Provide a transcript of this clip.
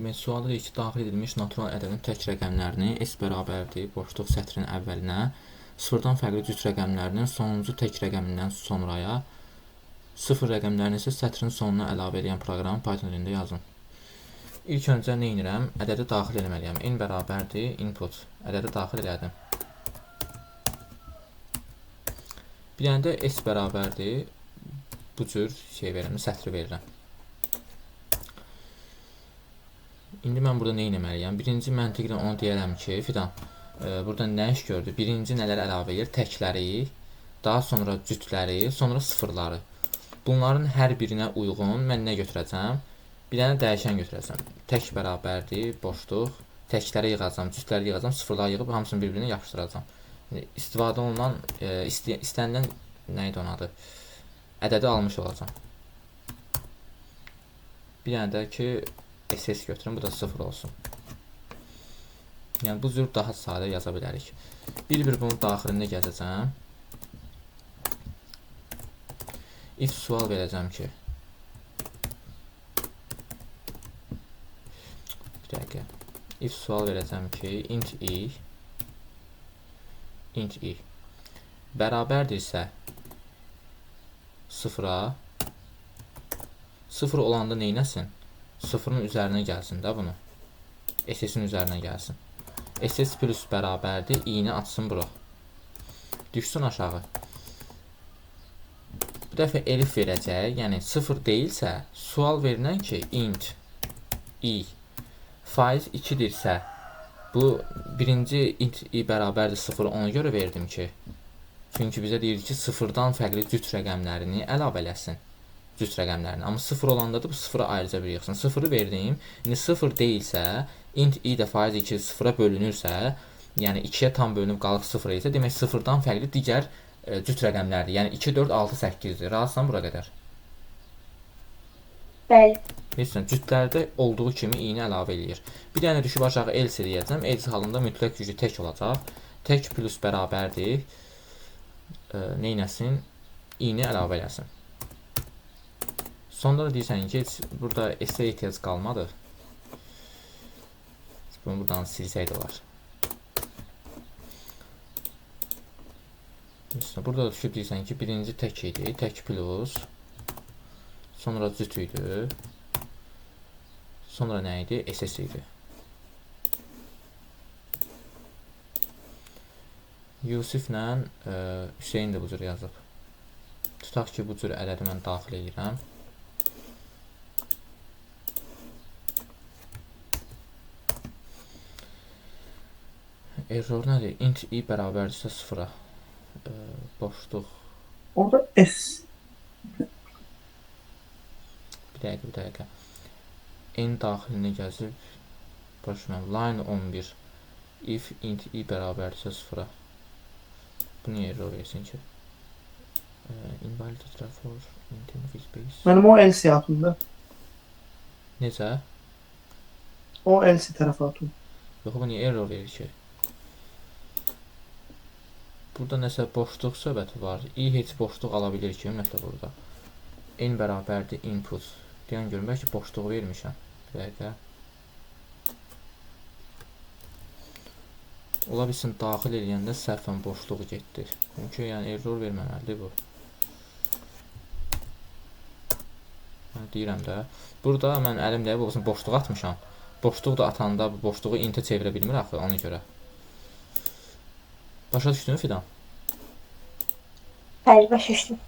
Demək, sualda deyir ki, daxil edilmiş natural ədədin tək rəqəmlərini S bərabərdir, boşluq sətrin əvvəlinə, sıfırdan fərqli cüt rəqəmlərinin sonuncu tək rəqəmindən sonraya, sıfır rəqəmlərini isə sətrin sonuna əlavə edən proqramı Python dilində yazın. İlk öncə nə edirəm? Ədədi daxil etməliyəm. N bərabərdir, input. Ədədi daxil elədim. Bir dənə də S bərabərdir, bu cür şey verirəm, sətri verirəm. İndi mən burada nə etməliyəm? Birinci məntiqlə onu deyərəm ki, Fidan, burada nə iş gördü? Birinci nələr əlavə edir? Təkləri, daha sonra cütləri, sonra sıfırları. Bunların hər birinə uyğun mən nə götürəcəm? Bir dənə dəyişən götürəcəm. Tək bərabərdir, boşluq. Təkləri yığacam, cütləri yığacam, sıfırları yığıb hamısını bir-birinə yapışdıracam. İstifadə olunan, istənilən nə idi onun adı? Ədədi almış olacam. Bir dənə də ki, SS götürün, bu da 0 olsun. Yəni bu cür daha sadə yaza bilərik. Bir-bir bunun daxilində gəzəcəm. If sual verəcəm ki, bir dəqiqə. If sual verəcəm ki, int i bərabərdirsə 0-a, 0 olanda neynəsin? Sıfırın üzərinə gəlsin də bunu. SS-in üzərinə gəlsin. SS plus bərabərdir, i-ni atsın bura. Düşsün aşağı. Bu dəfə elif verəcək, yəni 0 deyilsə, sual verilən ki, int i faiz 2-dirsə, bu birinci int i bərabərdir 0, ona görə verdim ki, çünki bizə deyir ki, 0-dan fərqli cüt rəqəmlərini əlavə eləsin. Cüt rəqəmlərini. Amma 0 olanda da bu 0-ı ayrıca bir yığsın. 0-ı verdim. İndi 0 deyilsə, int i də faiz 2 0-a bölünürsə, yəni 2-yə tam bölünüb qalıq 0 isə, demək 0-dan fərqli digər cüt rəqəmlərdir. Yəni 2, 4, 6, 8-dir. Razısan bura qədər? Bəli. Bilirsən, cütlərdə olduğu kimi i-ni əlavə eləyir. Bir dənə düşüb aşağı else deyəcəm. Else halında mütləq gücü tək olacaq. Tək plus bərabərdir. Neynəsin? I-ni əlavə eləsin. Sonda da deyirsən ki, burada S-ə ehtiyac qalmadı. Bunu buradan silsəydi olar. Burada da düşüb deyirsən ki, birinci tək idi, tək plus, sonra cüt idi, sonra nə idi? SS idi. Yusiflə Hüseyin də bu cür yazıb. Tutaq ki, bu cür ədədi mən daxil edirəm. Error nədir? Int i bərabərdirsə 0-a. Boşluq. Orada S. Bir dəqiqə. N daxilinə gəzib. Başlayalım. Line 11. If int i bərabərdirsə 0-a. Bu niyə error versin ki? Invalid for int in space. Mənim o else yapımda. Necə? O else tərəfə atım. Yox, bu niyə error verir ki? Burada nəsə boşluq söhbəti var. I heç boşluq ala bilir ki, ümumiyyətlə burada. N bərabərdir input. Deyən görüm, bəlkə boşluq vermişəm. Bir dəqiqə. Ola bilsin, daxil edəndə səhvən boşluq getdi. Çünki yəni error verməməlidir bu. Deyirəm də. Burada mən əlimdə boşluq atmışam. Boşluq da atanda bu boşluğu intə çevirə bilmir axı, ona görə. Başa düşdün Fidan? Bəli, başa düşdüm.